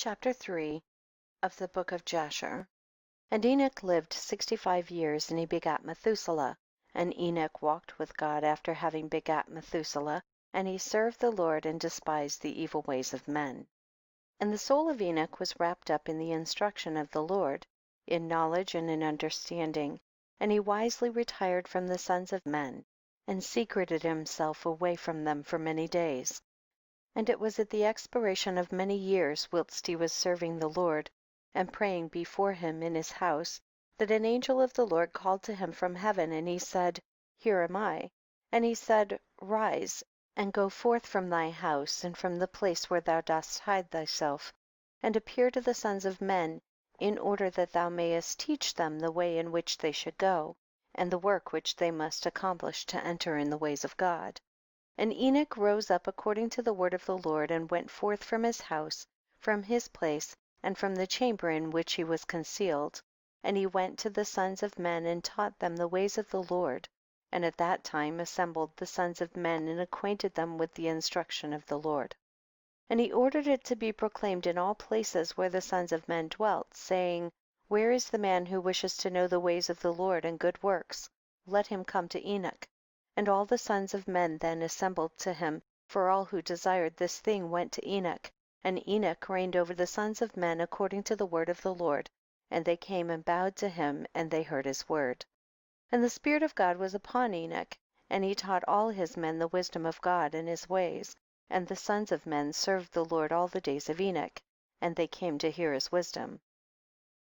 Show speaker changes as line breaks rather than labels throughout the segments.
Chapter 3 of the Book of Jasher. And Enoch lived 65 years, and he begat Methuselah. And Enoch walked with God after having begat Methuselah, and he served the Lord and despised the evil ways of men. And the soul of Enoch was wrapped up in the instruction of the Lord, in knowledge and in understanding, and he wisely retired from the sons of men, and secreted himself away from them for many days. And it was at the expiration of many years, whilst he was serving the Lord, and praying before him in his house, that an angel of the Lord called to him from heaven, and he said, Here am I. And he said, Rise, and go forth from thy house, and from the place where thou dost hide thyself, and appear to the sons of men, in order that thou mayest teach them the way in which they should go, and the work which they must accomplish to enter in the ways of God. And Enoch rose up according to the word of the Lord, and went forth from his house, from his place, and from the chamber in which he was concealed. And he went to the sons of men, and taught them the ways of the Lord, and at that time assembled the sons of men, and acquainted them with the instruction of the Lord. And he ordered it to be proclaimed in all places where the sons of men dwelt, saying, Where is the man who wishes to know the ways of the Lord and good works? Let him come to Enoch. And all the sons of men then assembled to him, for all who desired this thing went to Enoch. And Enoch reigned over the sons of men according to the word of the Lord, and they came and bowed to him, and they heard his word. And the Spirit of God was upon Enoch, and he taught all his men the wisdom of God and his ways. And the sons of men served the Lord all the days of Enoch, and they came to hear his wisdom.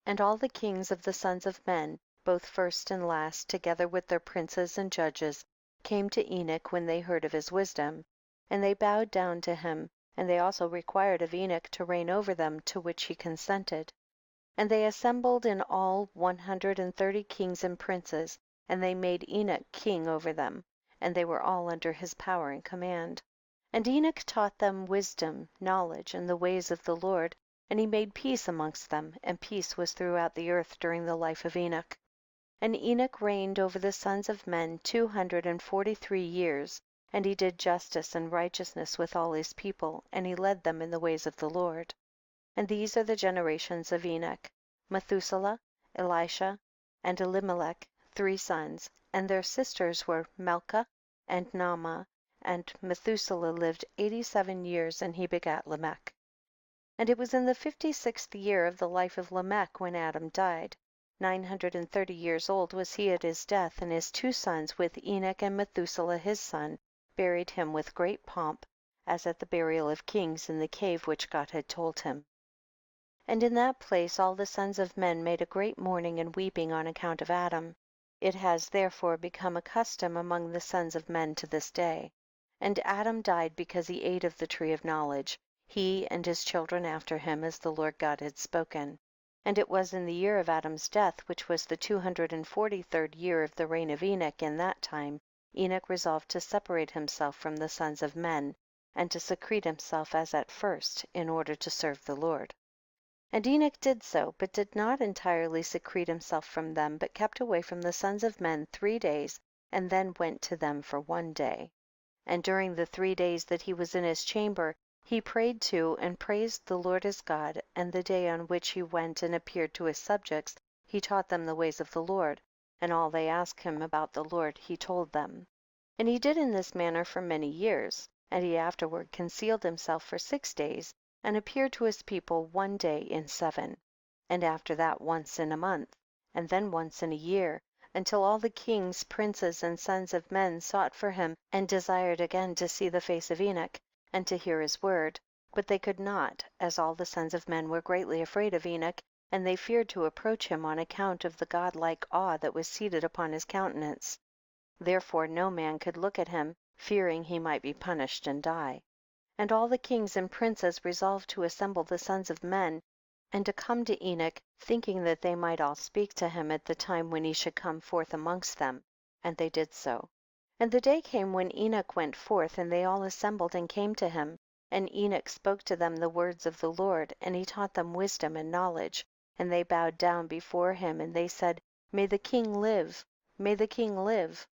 And all the kings of the sons of men, both first and last, together with their princes and judges, came to Enoch when they heard of his wisdom, and they bowed down to him, and they also required of Enoch to reign over them, to which he consented. And they assembled in all 130 kings and princes, and they made Enoch king over them, and they were all under his power and command. And Enoch taught them wisdom, knowledge, and the ways of the Lord, and he made peace amongst them, and peace was throughout the earth during the life of Enoch. And Enoch reigned over the sons of men 243 years, and he did justice and righteousness with all his people, and he led them in the ways of the Lord. And these are the generations of Enoch: Methuselah, Elisha, and Elimelech, 3 sons, and their sisters were Melchah and Naamah. And Methuselah lived 87 years, and he begat Lamech. And it was in the 56th year of the life of Lamech when Adam died. 930 years old was he at his death, and his 2 sons with Enoch and Methuselah his son buried him with great pomp, as at the burial of kings in the cave which God had told him. And in that place all the sons of men made a great mourning and weeping on account of Adam. It has therefore become a custom among the sons of men to this day. And Adam died because he ate of the tree of knowledge, he and his children after him, as the Lord God had spoken. And it was in the year of Adam's death, which was the 243rd year of the reign of Enoch, in that time Enoch resolved to separate himself from the sons of men, and to secrete himself as at first, in order to serve the Lord. And Enoch did so, but did not entirely secrete himself from them, but kept away from the sons of men 3 days, and then went to them for 1 day. And during the 3 days that he was in his chamber, he prayed to and praised the Lord his God, and the day on which he went and appeared to his subjects, he taught them the ways of the Lord, and all they asked him about the Lord he told them. And he did in this manner for many years, and he afterward concealed himself for 6 days, and appeared to his people 1 day in 7, and after that once in a month, and then once in a year, until all the kings, princes, and sons of men sought for him, and desired again to see the face of Enoch, and to hear his word, but they could not, as all the sons of men were greatly afraid of Enoch, and they feared to approach him on account of the godlike awe that was seated upon his countenance. Therefore no man could look at him, fearing he might be punished and die. And all the kings and princes resolved to assemble the sons of men, and to come to Enoch, thinking that they might all speak to him at the time when he should come forth amongst them, and they did so. And the day came when Enoch went forth, and they all assembled and came to him. And Enoch spoke to them the words of the Lord, and he taught them wisdom and knowledge. And they bowed down before him, and they said, May the king live, may the king live.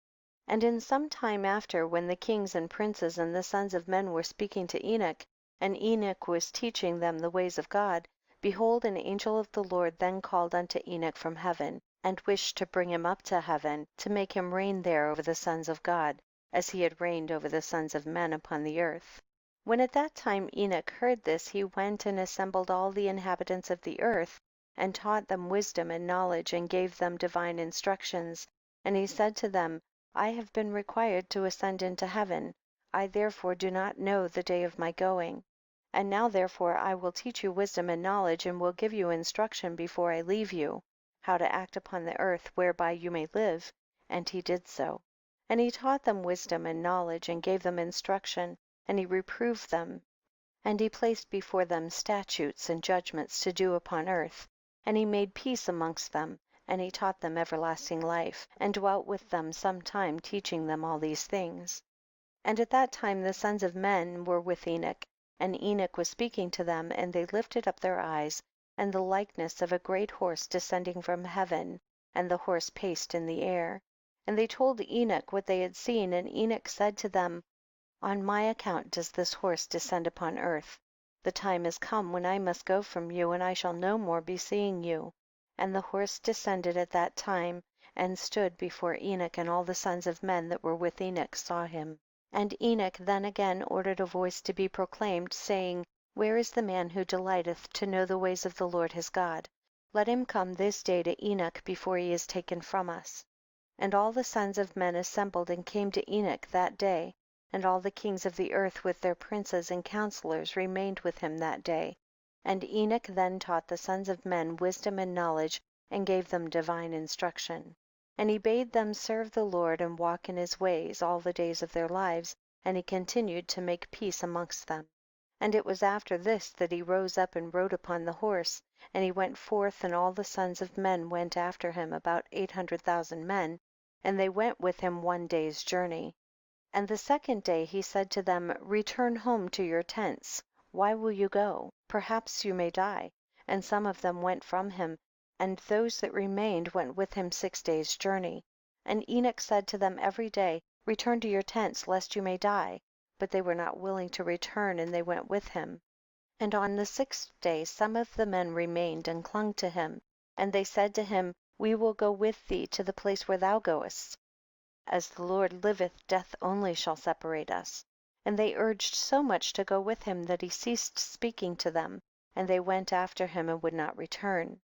And in some time after, when the kings and princes and the sons of men were speaking to Enoch, and Enoch was teaching them the ways of God, behold, an angel of the Lord then called unto Enoch from heaven, and wished to bring him up to heaven, to make him reign there over the sons of God, as he had reigned over the sons of men upon the earth. When at that time Enoch heard this, he went and assembled all the inhabitants of the earth, and taught them wisdom and knowledge, and gave them divine instructions. And he said to them, I have been required to ascend into heaven, I therefore do not know the day of my going. And now therefore I will teach you wisdom and knowledge, and will give you instruction before I leave you, how to act upon the earth, whereby you may live. And he did so. And he taught them wisdom and knowledge, and gave them instruction, and he reproved them, and he placed before them statutes and judgments to do upon earth. And he made peace amongst them, and he taught them everlasting life, and dwelt with them some time, teaching them all these things. And at that time the sons of men were with Enoch, and Enoch was speaking to them, and they lifted up their eyes, and the likeness of a great horse descending from heaven, and the horse paced in the air. And they told Enoch what they had seen, and Enoch said to them, on my account does this horse descend upon earth. The time is come when I must go from you, and I shall no more be seeing you. And the horse descended at that time, and stood before Enoch, and all the sons of men that were with Enoch saw him. And Enoch then again ordered a voice to be proclaimed, saying, where is the man who delighteth to know the ways of the Lord his God? Let him come this day to Enoch before he is taken from us. And all the sons of men assembled and came to Enoch that day. And all the kings of the earth with their princes and counselors remained with him that day. And Enoch then taught the sons of men wisdom and knowledge, and gave them divine instruction. And he bade them serve the Lord and walk in his ways all the days of their lives, and he continued to make peace amongst them. And it was after this that he rose up and rode upon the horse, and he went forth, and all the sons of men went after him, about 800,000 men, and they went with him one day's journey. And the second day he said to them, return home to your tents. Why will you go? Perhaps you may die. And some of them went from him, and those that remained went with him 6 days' journey. And Enoch said to them every day, return to your tents, lest you may die. But they were not willing to return, and they went with him. And on the 6th day some of the men remained and clung to him. And they said to him, we will go with thee to the place where thou goest. As the Lord liveth, death only shall separate us. And they urged so much to go with him that he ceased speaking to them, and they went after him and would not return.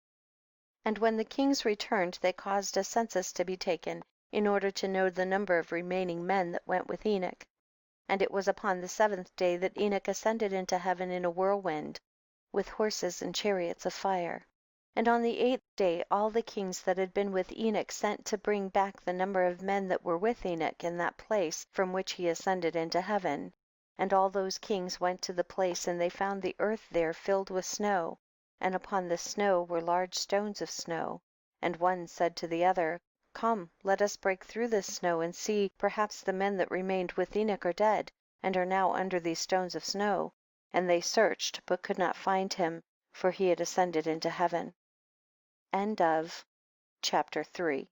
And when the kings returned, they caused a census to be taken, in order to know the number of remaining men that went with Enoch. And it was upon the 7th day that Enoch ascended into heaven in a whirlwind, with horses and chariots of fire. And on the 8th day all the kings that had been with Enoch sent to bring back the number of men that were with Enoch in that place from which he ascended into heaven. And all those kings went to the place, and they found the earth there filled with snow, and upon the snow were large stones of snow. And one said to the other, come, let us break through this snow, and see, perhaps the men that remained with Enoch are dead, and are now under these stones of snow. And they searched, but could not find him, for he had ascended into heaven. End of chapter 3.